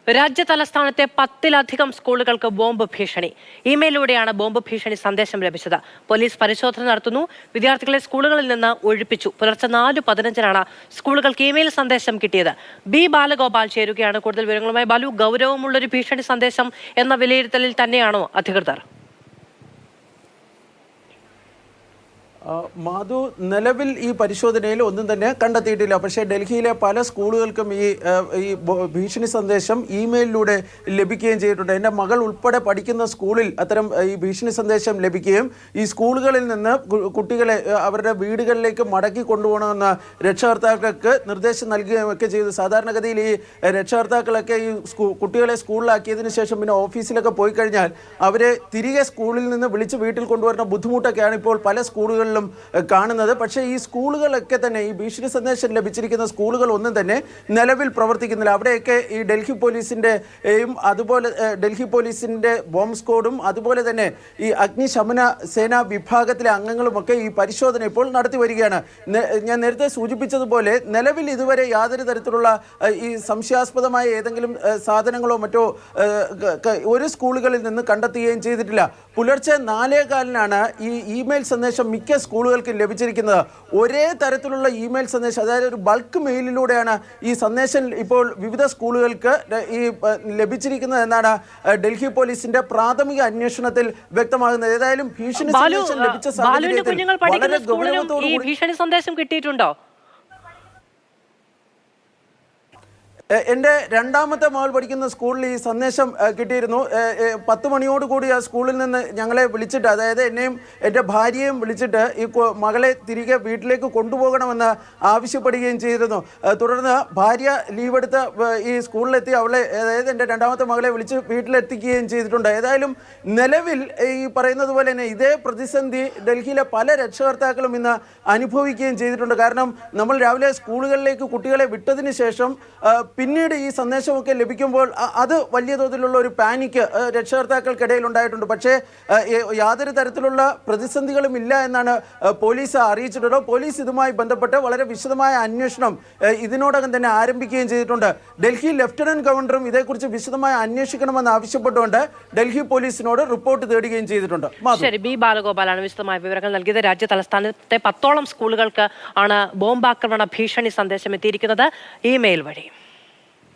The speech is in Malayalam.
രാജ്യതലസ്ഥാനത്തെ 10-ലധികം സ്കൂളുകൾക്ക് ബോംബ് ഭീഷണി. ഇമെയിലൂടെയാണ് ബോംബ് ഭീഷണി സന്ദേശം ലഭിച്ചത്. പോലീസ് പരിശോധന നടത്തുന്നു. വിദ്യാർത്ഥികളെ സ്കൂളുകളിൽ നിന്ന് ഒഴിപ്പിച്ചു. പുലർച്ചെ 4:15-നാണ് സ്കൂളുകൾക്ക് ഇമെയിൽ സന്ദേശം കിട്ടിയത്. ബി ബാലഗോപാൽ ചേരുകയാണ് കൂടുതൽ വിവരങ്ങളുമായി. ബാലു, ഗൗരവമുള്ളൊരു ഭീഷണി സന്ദേശം എന്ന വിലയിരുത്തലിൽ തന്നെയാണോ അധികൃതർ? മാധു, നിലവിൽ ഈ പരിശോധനയിൽ ഒന്നും തന്നെ കണ്ടെത്തിയിട്ടില്ല. പക്ഷേ ഡൽഹിയിലെ പല സ്കൂളുകൾക്കും ഈ ഭീഷണി സന്ദേശം ഇമെയിലിലൂടെ ലഭിക്കുകയും ചെയ്തിട്ടുണ്ട്. എൻ്റെ മകൾ ഉൾപ്പെടെ പഠിക്കുന്ന സ്കൂളിൽ അത്തരം ഈ ഭീഷണി സന്ദേശം ലഭിക്കുകയും ഈ സ്കൂളുകളിൽ നിന്ന് കുട്ടികളെ അവരുടെ വീടുകളിലേക്ക് മടക്കി കൊണ്ടുപോകണമെന്ന് രക്ഷകർത്താക്കൾക്ക് നിർദ്ദേശം നൽകുകയും ഒക്കെ ചെയ്തു. സാധാരണഗതിയിൽ ഈ രക്ഷകർത്താക്കളൊക്കെ ഈ കുട്ടികളെ സ്കൂളിലാക്കിയതിനു ശേഷം പിന്നെ ഓഫീസിലൊക്കെ പോയി കഴിഞ്ഞാൽ അവരെ തിരികെ സ്കൂളിൽ നിന്ന് വിളിച്ച് വീട്ടിൽ കൊണ്ടുവരുന്ന ബുദ്ധിമുട്ടൊക്കെയാണ് ഇപ്പോൾ പല സ്കൂളുകളിലും കാണുന്നത്. പക്ഷേ ഈ സ്കൂളുകളൊക്കെ തന്നെ ഈ ഭീഷണി സന്ദേശം ലഭിച്ചിരിക്കുന്ന സ്കൂളുകൾ ഒന്നും തന്നെ നിലവിൽ പ്രവർത്തിക്കുന്നില്ല. അവിടെയൊക്കെ ഈ ഡൽഹി പോലീസിൻ്റെയും അതുപോലെ ഡൽഹി പോലീസിൻ്റെ ബോംബ് സ്ക്വാഡും അതുപോലെ തന്നെ ഈ അഗ്നിശമന സേനാ വിഭാഗത്തിലെ അംഗങ്ങളുമൊക്കെ ഈ പരിശോധന ഇപ്പോൾ നടത്തി വരികയാണ്. ഞാൻ നേരത്തെ സൂചിപ്പിച്ചതുപോലെ നിലവിൽ ഇതുവരെ യാതൊരു തരത്തിലുള്ള ഈ സംശയാസ്പദമായ ഏതെങ്കിലും സാധനങ്ങളോ മറ്റോ ഒരു സ്കൂളുകളിൽ നിന്ന് കണ്ടെത്തുകയും ചെയ്തിട്ടില്ല. പുലർച്ചെ 4:15-നാണ് ഈ ഇമെയിൽ സന്ദേശം മിക്ക സ്കൂളുകൾക്കും ലഭിച്ചിരിക്കുന്നത്. ഒരേ തരത്തിലുള്ള ഇമെയിൽ സന്ദേശം, അതായത് ഒരു ബൾക്ക് മെയിലിലൂടെയാണ് ഈ സന്ദേശം ഇപ്പോൾ വിവിധ സ്കൂളുകൾക്ക് ഈ ലഭിച്ചിരിക്കുന്നത് എന്നാണ് ഡൽഹി പോലീസിന്റെ പ്രാഥമിക അന്വേഷണത്തിൽ വ്യക്തമാകുന്നത്. ഏതായാലും ഭീഷണി സന്ദേശം ലഭിച്ച സാഹചര്യത്തിൽ വളരെ ഗൗരവത്തോടു കൂടി ഭീഷണി സന്ദേശം കിട്ടിയിട്ടുണ്ടോ? എൻ്റെ രണ്ടാമത്തെ മകൾ പഠിക്കുന്ന സ്കൂളിൽ ഈ സന്ദേശം കിട്ടിയിരുന്നു. 10 മണിയോടുകൂടി ആ സ്കൂളിൽ നിന്ന് ഞങ്ങളെ വിളിച്ചിട്ട്, അതായത് എന്നെയും എൻ്റെ ഭാര്യയെയും വിളിച്ചിട്ട് ഈ മകളെ തിരികെ വീട്ടിലേക്ക് കൊണ്ടുപോകണമെന്ന് ആവശ്യപ്പെടുകയും ചെയ്തിരുന്നു. തുടർന്ന് ഭാര്യ ലീവ് എടുത്ത് ഈ സ്കൂളിലെത്തി അവളെ, അതായത് എൻ്റെ രണ്ടാമത്തെ മകളെ വിളിച്ച് വീട്ടിലെത്തിക്കുകയും ചെയ്തിട്ടുണ്ട്. ഏതായാലും നിലവിൽ ഈ പറയുന്നത് പോലെ തന്നെ ഇതേ പ്രതിസന്ധി ഡൽഹിയിലെ പല രക്ഷകർത്താക്കളും ഇന്ന് അനുഭവിക്കുകയും ചെയ്തിട്ടുണ്ട്. കാരണം നമ്മൾ രാവിലെ സ്കൂളുകളിലേക്ക് കുട്ടികളെ വിട്ടതിന് ശേഷം പിന്നീട് ഈ സന്ദേശമൊക്കെ ലഭിക്കുമ്പോൾ അത് വലിയ തോതിലുള്ള ഒരു പാനിക്ക് രക്ഷകർത്താക്കൾക്കിടയിൽ ഉണ്ടായിട്ടുണ്ട്. പക്ഷേ യാതൊരു തരത്തിലുള്ള പ്രതിസന്ധികളും ഇല്ല എന്നാണ് പോലീസ് അറിയിച്ചിട്ടുള്ളത്. പോലീസ് ഇതുമായി ബന്ധപ്പെട്ട് വളരെ വിശദമായ അന്വേഷണം ഇതിനോടകം തന്നെ ആരംഭിക്കുകയും ചെയ്തിട്ടുണ്ട്. ഡൽഹി ലഫ്റ്റനന്റ് ഗവർണറും ഇതേക്കുറിച്ച് വിശദമായി അന്വേഷിക്കണമെന്ന് ആവശ്യപ്പെട്ടുകൊണ്ട് ഡൽഹി പോലീസിനോട് റിപ്പോർട്ട് തേടുകയും ചെയ്തിട്ടുണ്ട്. ശരി, ബി ബാലഗോപാലാണ് വിശദമായ വിവരങ്ങൾ നൽകിയത്. രാജ്യ തലസ്ഥാനത്തെ 10ഓളം സ്കൂളുകൾക്ക് ആണ് ബോംബാക്രമണ ഭീഷണി സന്ദേശം എത്തിയിരിക്കുന്നത് ഇമെയിൽ വഴി.